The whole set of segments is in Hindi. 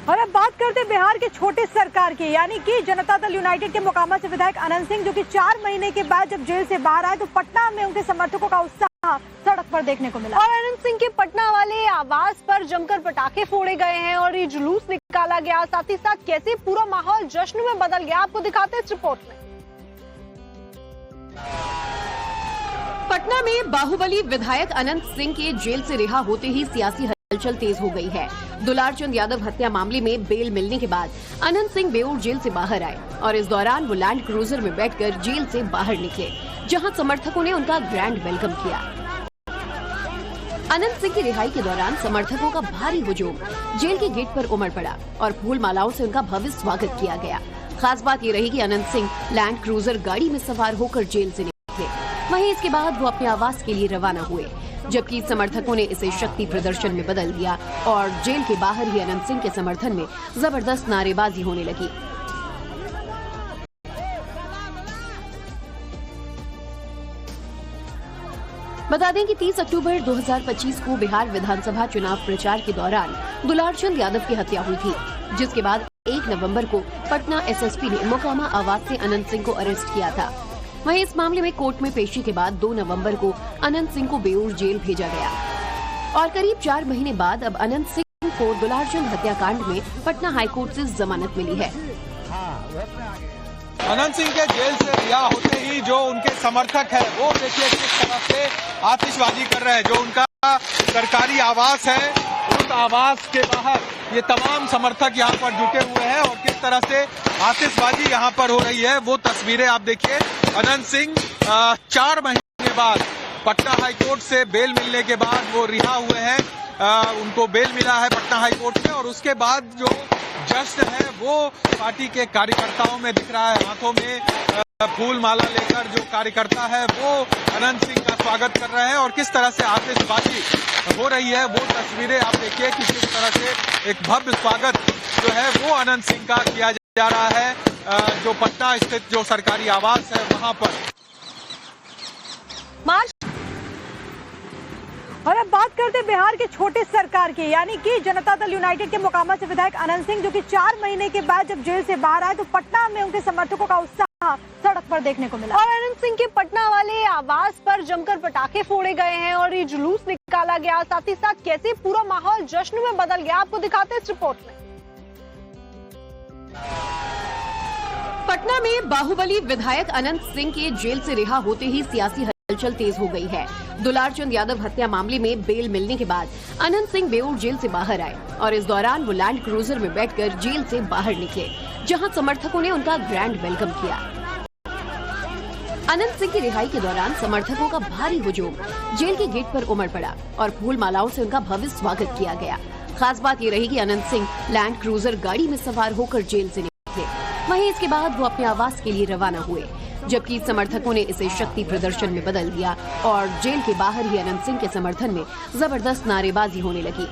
और अब बात करते हैं बिहार के छोटे सरकार की, यानी कि जनता दल यूनाइटेड के मोकामा से विधायक अनंत सिंह, जो कि 4 महीने के बाद जब जेल से बाहर आए तो पटना में उनके समर्थकों का उत्साह सड़क पर देखने को मिला। और अनंत सिंह के पटना वाले आवास पर जमकर पटाखे फोड़े गए हैं और ये जुलूस निकाला गया। साथ ही साथ कैसे पूरा माहौल जश्न में बदल गया, आपको दिखाते हैं इस रिपोर्ट में। पटना में बाहुबली विधायक अनंत सिंह के जेल से रिहा होते ही सियासी हलचल तेज हो गई है। दुलारचंद यादव हत्या मामले में बेल मिलने के बाद अनंत सिंह बेऊर जेल से बाहर आए और इस दौरान वो लैंड क्रूजर में बैठकर जेल से बाहर निकले, जहां समर्थकों ने उनका ग्रैंड वेलकम किया। अनंत सिंह की रिहाई के दौरान समर्थकों का भारी हुजूम जेल के गेट पर उमड़ पड़ा और फूल मालाओं से उनका भव्य स्वागत किया गया। खास बात ये रही कि अनंत सिंह लैंड क्रूजर गाड़ी में सवार होकर जेल से निकले। वहीं इसके बाद वो अपने आवास के लिए रवाना हुए, जबकि समर्थकों ने इसे शक्ति प्रदर्शन में बदल दिया और जेल के बाहर ही अनंत सिंह के समर्थन में जबरदस्त नारेबाजी होने लगी। बता दें कि 30 अक्टूबर 2025 को बिहार विधानसभा चुनाव प्रचार के दौरान दुलारचंद यादव की हत्या हुई थी, जिसके बाद 1 नवंबर को पटना एसएसपी ने मोकामा आवास से अनंत सिंह को अरेस्ट किया था। वहीं इस मामले में कोर्ट में पेशी के बाद 2 नवंबर को अनंत सिंह को बेऊर जेल भेजा गया और करीब 4 महीने बाद अब अनंत सिंह को दुलारचंद हत्याकांड में पटना हाईकोर्ट से जमानत मिली है। अनंत सिंह के जेल से रिहा होते ही जो उनके समर्थक है वो देखिए किस तरह से आतिशबाजी कर रहे हैं। जो उनका सरकारी आवास है, उस आवास के बाहर ये तमाम समर्थक यहाँ पर जुटे हुए हैं और किस तरह से आतिशबाजी यहाँ पर हो रही है वो तस्वीरें आप देखिए। अनंत सिंह 4 महीने बाद पटना हाईकोर्ट से बेल मिलने के बाद वो रिहा हुए हैं। उनको बेल मिला है पटना हाईकोर्ट में और उसके बाद जो जश्न है वो पार्टी के कार्यकर्ताओं में दिख रहा है। हाथों में फूल माला लेकर जो कार्यकर्ता है वो अनंत सिंह का स्वागत कर रहे हैं और किस तरह से आतिशबाजी हो रही है वो तस्वीरें आप देखिए कि किस तरह से एक भव्य स्वागत जो है वो अनंत सिंह का किया जा रहा है जो पटना स्थित जो सरकारी आवास है वहां पर। और अब बात करते हैं बिहार के छोटे सरकार की, यानी कि जनता दल यूनाइटेड के मोकामा से विधायक अनंत सिंह, जो कि 4 महीने के बाद जब जेल से बाहर आए तो पटना में उनके समर्थकों का उत्साह सड़क पर देखने को मिला। और अनंत सिंह के पटना वाले आवास पर जमकर पटाखे फोड़े गए हैं और ये जुलूस निकाला गया। साथ ही साथ कैसे पूरा माहौल जश्न में बदल गया, आपको दिखाते हैं इस रिपोर्ट में। पटना में बाहुबली विधायक अनंत सिंह के जेल से रिहा होते ही सियासी हलचल तेज हो गई है। दुलारचंद यादव हत्या मामले में बेल मिलने के बाद अनंत सिंह बेऊर जेल से बाहर आए और इस दौरान वो लैंड क्रूजर में बैठकर जेल से बाहर निकले, जहां समर्थकों ने उनका ग्रैंड वेलकम किया। अनंत सिंह की रिहाई के दौरान समर्थकों का भारी हुजूम जेल के गेट पर उमड़ पड़ा और फूल मालाओं से उनका भव्य स्वागत किया गया। खास बात ये रही कि अनंत सिंह लैंड क्रूजर गाड़ी में सवार होकर जेल से निकले। वहीं इसके बाद वो अपने आवास के लिए रवाना हुए, जबकि समर्थकों ने इसे शक्ति प्रदर्शन में बदल दिया और जेल के बाहर ही अनंत सिंह के समर्थन में जबरदस्त नारेबाजी होने लगी।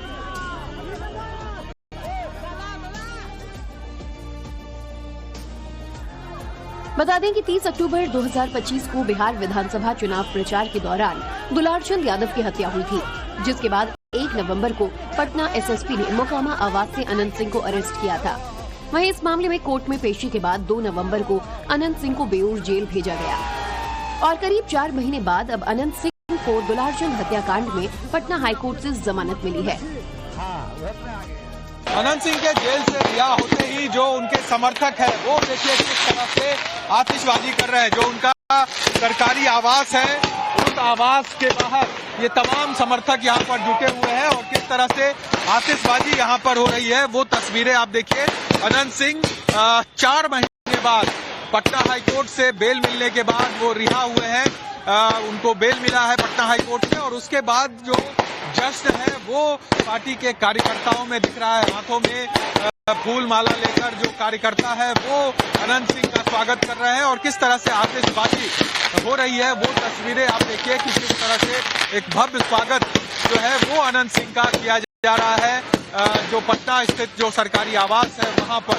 बता दें कि 30 अक्टूबर 2025 को बिहार विधानसभा चुनाव प्रचार के दौरान दुलारचंद यादव की हत्या हुई थी, जिसके बाद 1 नवंबर को पटना एसएसपी ने मोकामा आवास से अनंत सिंह को अरेस्ट किया था। वहीं इस मामले में कोर्ट में पेशी के बाद 2 नवंबर को अनंत सिंह को बेऊर जेल भेजा गया और करीब 4 महीने बाद अब अनंत सिंह को दुलारचंद हत्याकांड में पटना हाईकोर्ट से जमानत मिली है। अनंत सिंह के जेल से रिहा होते ही जो उनके समर्थक है वो देखिए किस तरह से आतिशबाजी कर रहे हैं। जो उनका सरकारी आवास है, उस आवास के बाहर ये तमाम समर्थक यहाँ पर जुटे हुए हैं और किस तरह से आतिशबाजी यहाँ पर हो रही है वो तस्वीरें आप देखिए। अनंत सिंह 4 महीने बाद पटना हाईकोर्ट से बेल मिलने के बाद वो रिहा हुए हैं। उनको बेल मिला है पटना हाईकोर्ट में और उसके बाद जो जश्न है वो पार्टी के कार्यकर्ताओं में दिख रहा है। हाथों में फूल माला लेकर जो कार्यकर्ता है वो अनंत सिंह का स्वागत कर रहे हैं और किस तरह से आतिशबाजी हो रही है वो तस्वीरें आप देखिए कि किस तरह से एक भव्य स्वागत जो है वो अनंत सिंह का किया जा रहा है जो पटना स्थित जो सरकारी आवास है वहां पर।